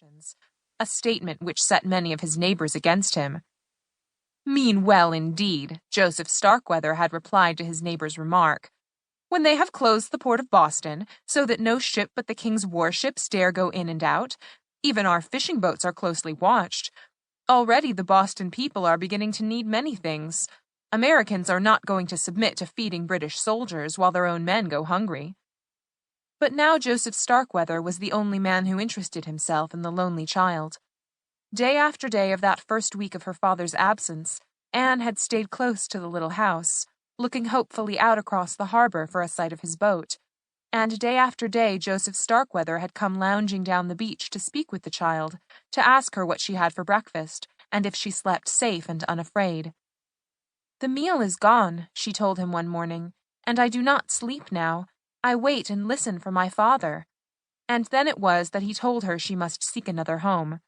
possessions, a statement which set many of his neighbors against him. "Mean well, indeed," Joseph Starkweather had replied to his neighbor's remark, "when they have closed the port of Boston, so that no ship but the king's warships dare go in and out. Even our fishing boats are closely watched. Already the Boston people are beginning to need many things. Americans are not going to submit to feeding British soldiers while their own men go hungry." But now Joseph Starkweather was the only man who interested himself in the lonely child. Day after day of that first week of her father's absence, Anne had stayed close to the little house, looking hopefully out across the harbor for a sight of his boat, and day after day Joseph Starkweather had come lounging down the beach to speak with the child, to ask her what she had for breakfast, and if she slept safe and unafraid. "The meal is gone," she told him one morning, "and I do not sleep now. I wait and listen for my father." And then it was that he told her she must seek another home.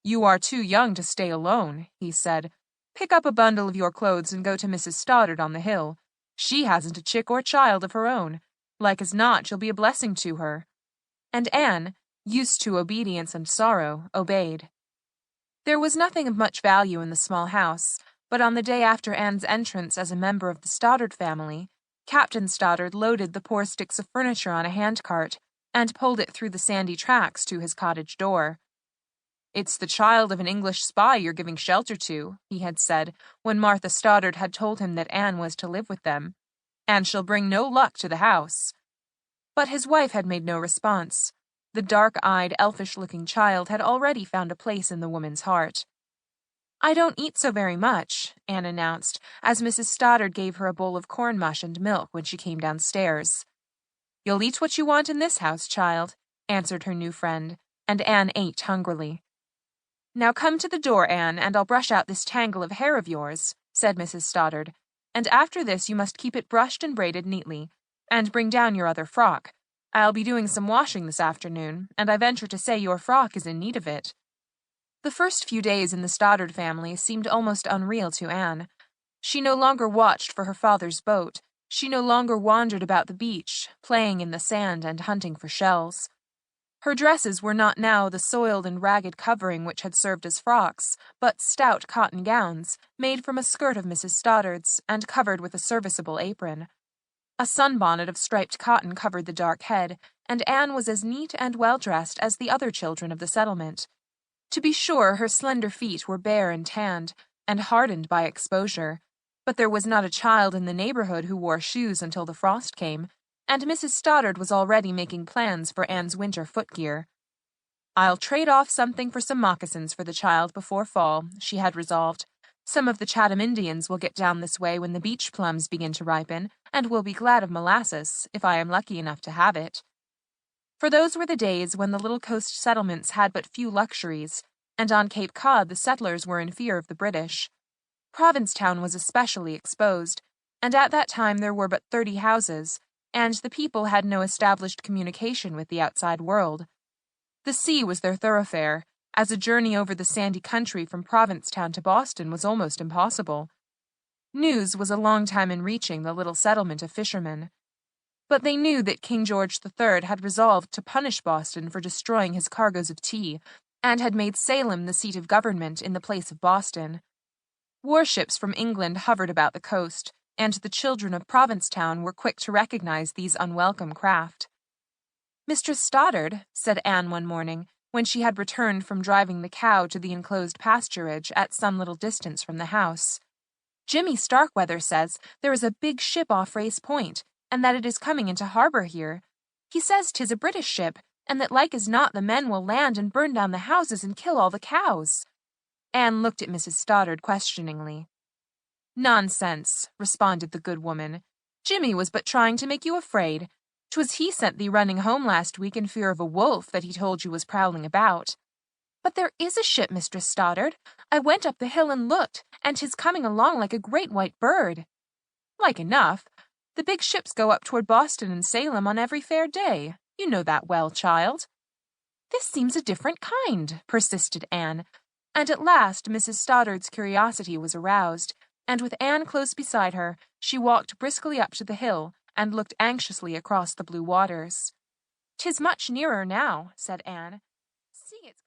"You are too young to stay alone," he said. "Pick up a bundle of your clothes and go to Mrs. Stoddard on the hill. She hasn't a chick or child of her own. Like as not, you'll be a blessing to her." And Anne, used to obedience and sorrow, obeyed. There was nothing of much value in the small house, but on the day after Anne's entrance as a member of the Stoddard family, Captain Stoddard loaded the poor sticks of furniture on a handcart and pulled it through the sandy tracks to his cottage door. "It's the child of an English spy you're giving shelter to," he had said, when Martha Stoddard had told him that Anne was to live with them, "and she'll bring no luck to the house." But his wife had made no response. The dark-eyed, elfish-looking child had already found a place in the woman's heart. "I don't eat so very much," Anne announced, as Mrs. Stoddard gave her a bowl of corn mush and milk when she came downstairs. "You'll eat what you want in this house, child," answered her new friend, and Anne ate hungrily. "Now come to the door, Anne, and I'll brush out this tangle of hair of yours," said Mrs. Stoddard, "and after this you must keep it brushed and braided neatly, and bring down your other frock. I'll be doing some washing this afternoon, and I venture to say your frock is in need of it." The first few days in the Stoddard family seemed almost unreal to Anne. She no longer watched for her father's boat. She no longer wandered about the beach, playing in the sand and hunting for shells. Her dresses were not now the soiled and ragged covering which had served as frocks, but stout cotton gowns, made from a skirt of Mrs. Stoddard's, and covered with a serviceable apron. A sunbonnet of striped cotton covered the dark head, and Anne was as neat and well-dressed as the other children of the settlement. To be sure, her slender feet were bare and tanned, and hardened by exposure, but there was not a child in the neighborhood who wore shoes until the frost came, and Mrs. Stoddard was already making plans for Anne's winter footgear. "I'll trade off something for some moccasins for the child before fall," she had resolved. "Some of the Chatham Indians will get down this way when the beach plums begin to ripen, and will be glad of molasses, if I am lucky enough to have it." For those were the days when the little coast settlements had but few luxuries, and on Cape Cod the settlers were in fear of the British. Provincetown was especially exposed, and at that time there were but 30 houses, and the people had no established communication with the outside world. The sea was their thoroughfare, as a journey over the sandy country from Provincetown to Boston was almost impossible. News was a long time in reaching the little settlement of fishermen. But they knew that King George III had resolved to punish Boston for destroying his cargoes of tea, and had made Salem the seat of government in the place of Boston. Warships from England hovered about the coast, and the children of Provincetown were quick to recognize these unwelcome craft. "Mistress Stoddard," said Anne one morning, when she had returned from driving the cow to the enclosed pasturage at some little distance from the house, "Jimmy Starkweather says there is a big ship off Race Point, and that it is coming into harbor here. He says 'tis a British ship, and that like as not the men will land and burn down the houses and kill all the cows." Anne looked at Mrs. Stoddard questioningly. "Nonsense," responded the good woman. "Jimmy was but trying to make you afraid. 'Twas he sent thee running home last week in fear of a wolf that he told you was prowling about." "But there is a ship, Mistress Stoddard. I went up the hill and looked, and 'tis coming along like a great white bird." "Like enough. The big ships go up toward Boston and Salem on every fair day. You know that well, child." "This seems a different kind," persisted Anne, and at last Mrs. Stoddard's curiosity was aroused, and with Anne close beside her, she walked briskly up to the hill and looked anxiously across the blue waters. "'Tis much nearer now," said Anne.